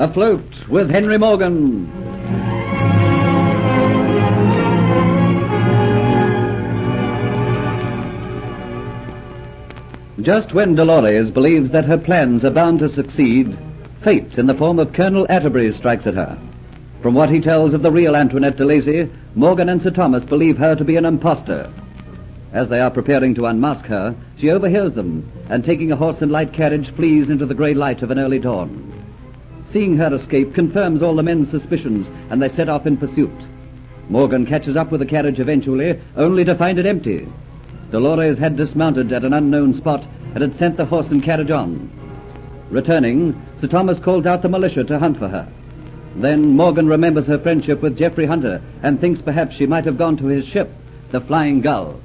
Afloat with Henry Morgan. Just when Delores believes that her plans are bound to succeed, fate in the form of Colonel Atterbury strikes at her. From what he tells of the real Antoinette de Lacy, Morgan and Sir Thomas believe her to be an impostor. As they are preparing to unmask her, she overhears them, and taking a horse and light carriage, flees into the grey light of an early dawn. Seeing her escape confirms all the men's suspicions, and they set off in pursuit. Morgan catches up with the carriage eventually, only to find it empty. Delores had dismounted at an unknown spot and had sent the horse and carriage on. Returning, Sir Thomas calls out the militia to hunt for her. Then Morgan remembers her friendship with Geoffrey Hunter and thinks perhaps she might have gone to his ship, the Flying Gull.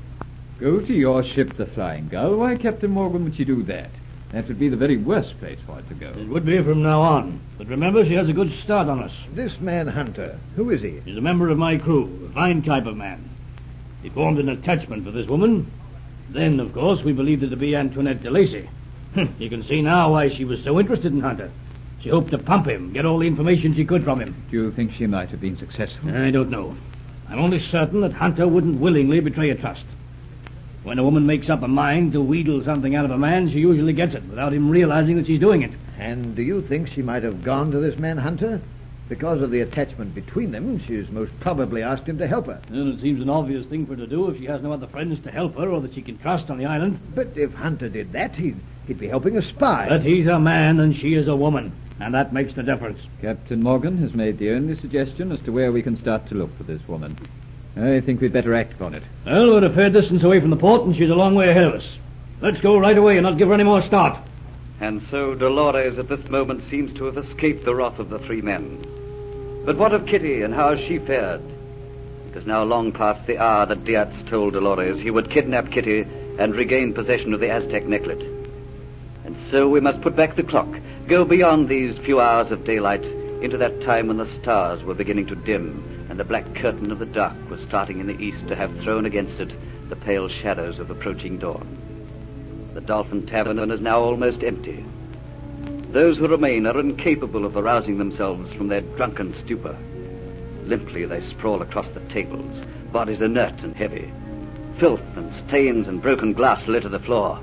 Go to your ship, the Flying Gull? Why, Captain Morgan, would she do that? That would be the very worst place for it to go. It would be from now on. But remember, she has a good start on us. This man Hunter, who is he? He's a member of my crew, a fine type of man. He formed an attachment for this woman. Then, of course, we believed her to be Antoinette de Lacy. You can see now why she was so interested in Hunter. She hoped to pump him, get all the information she could from him. Do you think she might have been successful? I don't know. I'm only certain that Hunter wouldn't willingly betray a trust. When a woman makes up a mind to wheedle something out of a man, she usually gets it without him realizing that she's doing it. And do you think she might have gone to this man Hunter? Because of the attachment between them, she's most probably asked him to help her. Well, it seems an obvious thing for her to do if she has no other friends to help her or that she can trust on the island. But if Hunter did that, he'd be helping a spy. But he's a man and she is a woman, and that makes the difference. Captain Morgan has made the only suggestion as to where we can start to look for this woman. I think we'd better act on it. Well, we're a fair distance away from the port, and she's a long way ahead of us. Let's go right away and not give her any more start. And so Delores at this moment seems to have escaped the wrath of the three men. But what of Kitty, and how has she fared? It is now long past the hour that Diatz told Delores he would kidnap Kitty and regain possession of the Aztec necklet. And so we must put back the clock, go beyond these few hours of daylight into that time when the stars were beginning to dim and the black curtain of the dark was starting in the east to have thrown against it the pale shadows of approaching dawn. The Dolphin Tavern is now almost empty. Those who remain are incapable of arousing themselves from their drunken stupor. Limply they sprawl across the tables, bodies inert and heavy. Filth and stains and broken glass litter the floor.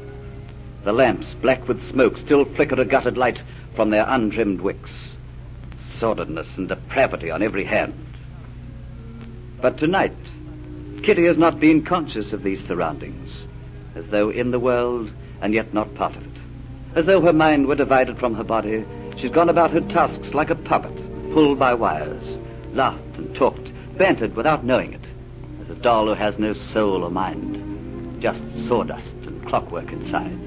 The lamps, black with smoke, still flicker a guttered light from their untrimmed wicks. Sordidness and depravity on every hand. But tonight, Kitty has not been conscious of these surroundings, as though in the world and yet not part of it. As though her mind were divided from her body, she's gone about her tasks like a puppet, pulled by wires, laughed and talked, bantered without knowing it, as a doll who has no soul or mind, just sawdust and clockwork inside.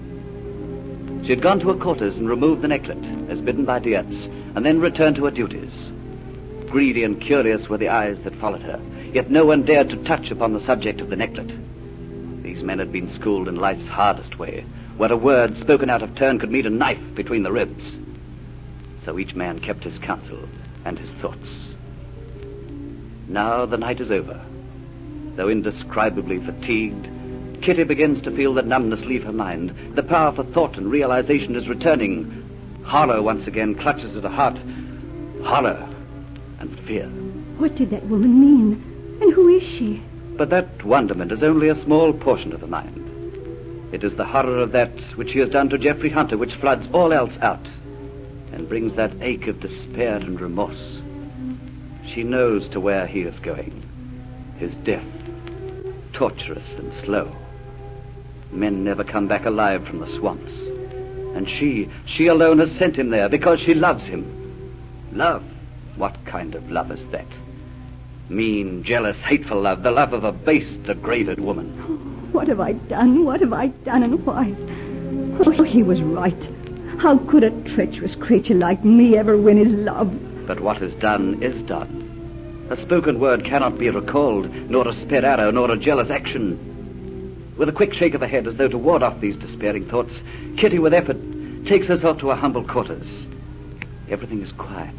She had gone to her quarters and removed the necklet, as bidden by Diatz, and then returned to her duties. Greedy and curious were the eyes that followed her, yet no one dared to touch upon the subject of the necklet. These men had been schooled in life's hardest way, where a word spoken out of turn could meet a knife between the ribs. So each man kept his counsel and his thoughts. Now the night is over. Though indescribably fatigued, Kitty begins to feel the numbness leave her mind. The power for thought and realization is returning. Horror once again clutches at her heart. Horror and fear. What did that woman mean? And who is she? But that wonderment is only a small portion of the mind. It is the horror of that which she has done to Geoffrey Hunter which floods all else out and brings that ache of despair and remorse. She knows to where he is going. His death, torturous and slow. Men never come back alive from the swamps. And she alone has sent him there because she loves him. Love? What kind of love is that? Mean, jealous, hateful love, the love of a base, degraded woman. Oh, what have I done? What have I done, and why? Oh, he was right. How could a treacherous creature like me ever win his love? But what is done is done. A spoken word cannot be recalled, nor a sped arrow, nor a jealous action. With a quick shake of her head as though to ward off these despairing thoughts, Kitty with effort takes herself to her humble quarters. Everything is quiet.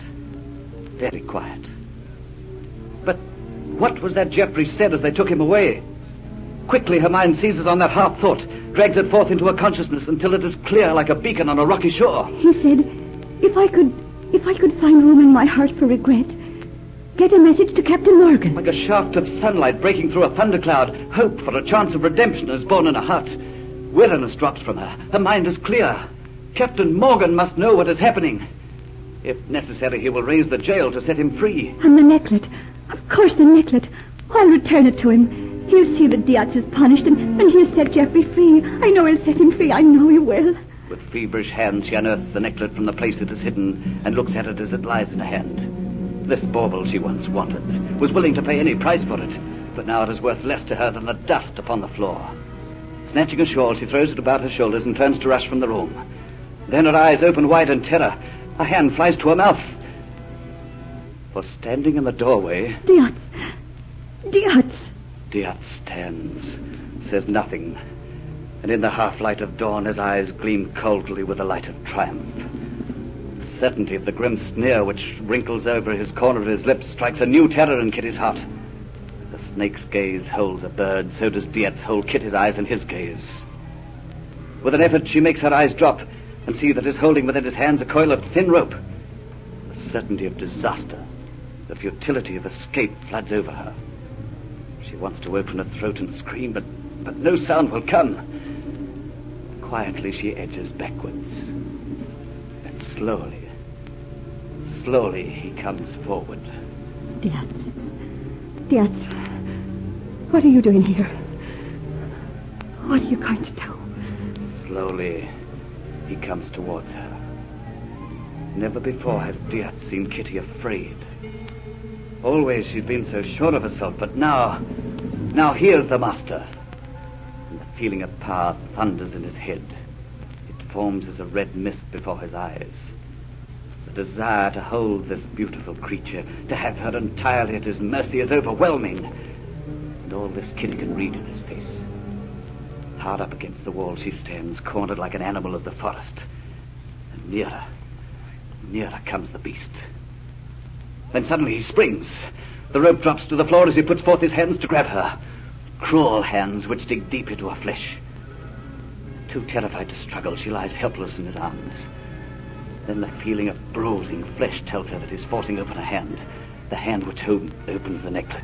Very quiet. But what was that Geoffrey said as they took him away? Quickly her mind seizes on that half thought, drags it forth into her consciousness until it is clear like a beacon on a rocky shore. He said, if I could If I could find room in my heart for regret, get a message to Captain Morgan. Like a shaft of sunlight breaking through a thundercloud, hope for a chance of redemption is born in her heart. Weariness drops from her. Her mind is clear. Captain Morgan must know what is happening. If necessary, he will raise the jail to set him free. And the necklet. Of course, the necklet. I'll return it to him. He'll see that Diatz is punished, and he'll set Geoffrey free. I know he'll set him free. I know he will. With feverish hands, she unearths the necklet from the place it is hidden and looks at it as it lies in her hand. This bauble she once wanted, was willing to pay any price for it, but now it is worth less to her than the dust upon the floor. Snatching a shawl, she throws it about her shoulders and turns to rush from the room. Then her eyes open wide in terror. A hand flies to her mouth. For standing in the doorway... Diatz! Diatz! Diatz stands, says nothing, and in the half-light of dawn his eyes gleam coldly with the light of triumph. The certainty of the grim sneer which wrinkles over his corner of his lips strikes a new terror in Kitty's heart. The snake's gaze holds a bird, so does Diatz hold Kitty's eyes in his gaze. With an effort, she makes her eyes drop and see that he's holding within his hands a coil of thin rope. The certainty of disaster, the futility of escape floods over her. She wants to open her throat and scream, but no sound will come. Quietly she edges backwards. And slowly he comes forward. Diatz, what are you doing here? What are you going to do? Slowly he comes towards her. Never before has Diatz seen Kitty afraid. Always she'd been so sure of herself, but now here's the master. And the feeling of power thunders in his head. It forms as a red mist before his eyes. The desire to hold this beautiful creature, to have her entirely at his mercy, is overwhelming. And all this Kitty can read in his face. Hard up against the wall she stands, cornered like an animal of the forest. And nearer comes the beast. Then suddenly he springs. The rope drops to the floor as he puts forth his hands to grab her. Cruel hands which dig deep into her flesh. Too terrified to struggle, she lies helpless in his arms. Then the feeling of bruising flesh tells her that he's forcing open her hand, the hand which opens the necklet.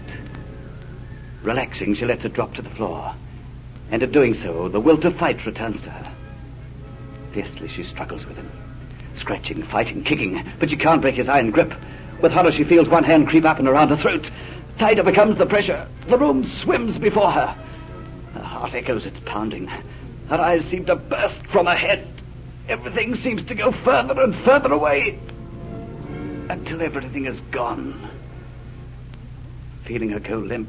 Relaxing, she lets it drop to the floor. And in doing so, the will to fight returns to her. Fiercely she struggles with him, scratching, fighting, kicking, but she can't break his iron grip. With horror she feels one hand creep up and around her throat. Tighter becomes the pressure. The room swims before her. Her heart echoes its pounding. Her eyes seem to burst from her head. Everything seems to go further and further away, until everything is gone. Feeling her go limp,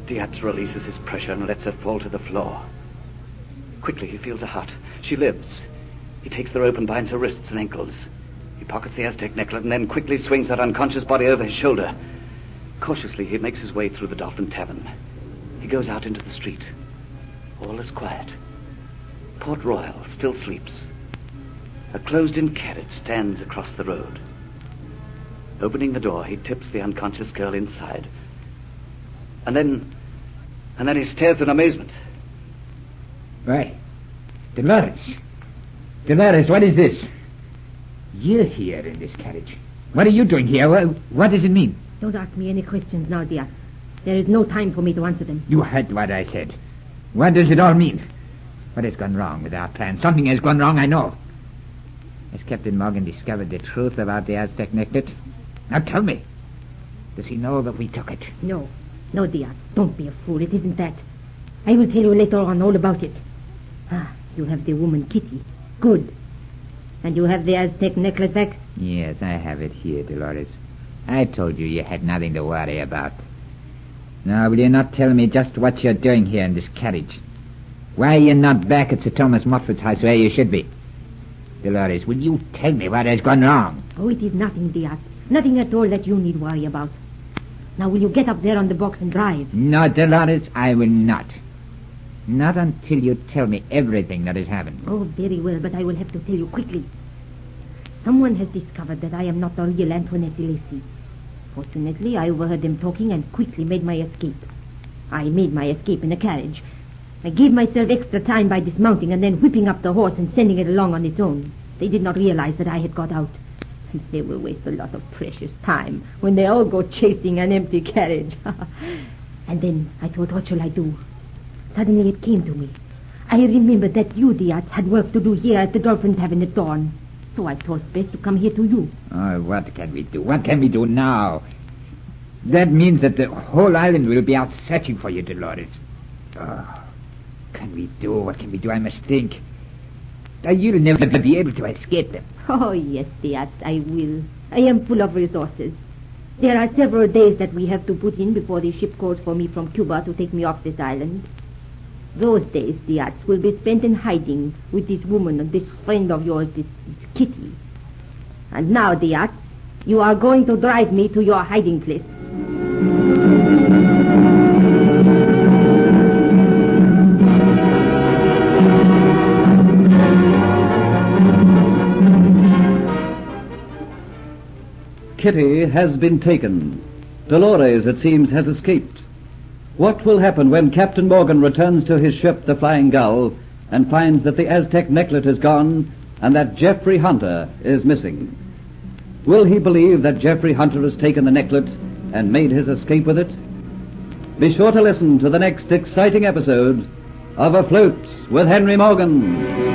Diatz releases his pressure and lets her fall to the floor. Quickly he feels her heart. She lives. He takes the rope and binds her wrists and ankles. He pockets the Aztec necklet and then quickly swings her unconscious body over his shoulder. Cautiously he makes his way through the Dolphin Tavern. He goes out into the street. All is quiet. Port Royal still sleeps. A closed-in carriage stands across the road. Opening the door, he tips the unconscious girl inside. And then he stares in amazement. Why, Delores, what is this? You're here in this carriage. What are you doing here? What does it mean? Don't ask me any questions now, Diatz. There is no time for me to answer them. You heard what I said. What does it all mean? What has gone wrong with our plan? Something has gone wrong, I know. Has Captain Morgan discovered the truth about the Aztec necklet? Now tell me. Does he know that we took it? No, Diatz. Don't be a fool. It isn't that. I will tell you later on all about it. You have the woman Kitty. Good. And you have the Aztec necklet back? Yes, I have it here, Delores. I told you you had nothing to worry about. Now, will you not tell me just what you're doing here in this carriage? Why are you not back at Sir Thomas Moffat's house where you should be? Delores, will you tell me what has gone wrong? Oh, it is nothing, Diatz. Nothing at all that you need worry about. Now, will you get up there on the box and drive? No, Delores, I will not. Not until you tell me everything that has happened. Oh, very well, but I will have to tell you quickly. Someone has discovered that I am not the real Antoinette de Lacy. Fortunately, I overheard them talking and quickly made my escape. I made my escape in a carriage. I gave myself extra time by dismounting and then whipping up the horse and sending it along on its own. They did not realize that I had got out. They will waste a lot of precious time when they all go chasing an empty carriage. And then I thought, what shall I do? Suddenly it came to me. I remembered that you, Diatz, had work to do here at the Dolphin Tavern at dawn. So I thought best to come here to you. Oh, what can we do? What can we do now? That means that the whole island will be out searching for you, Delores. Oh, what can we do? I must think. You'll never be able to escape them. Oh, yes, Diatz, I will. I am full of resources. There are several days that we have to put in before the ship calls for me from Cuba to take me off this island. Those days, Diatz, will be spent in hiding with this woman and this friend of yours, this Kitty. And now, Diatz, you are going to drive me to your hiding place. Kitty has been taken. Delores, it seems, has escaped. What will happen when Captain Morgan returns to his ship, the Flying Gull, and finds that the Aztec necklet is gone and that Geoffrey Hunter is missing? Will he believe that Geoffrey Hunter has taken the necklet and made his escape with it? Be sure to listen to the next exciting episode of Afloat with Henry Morgan.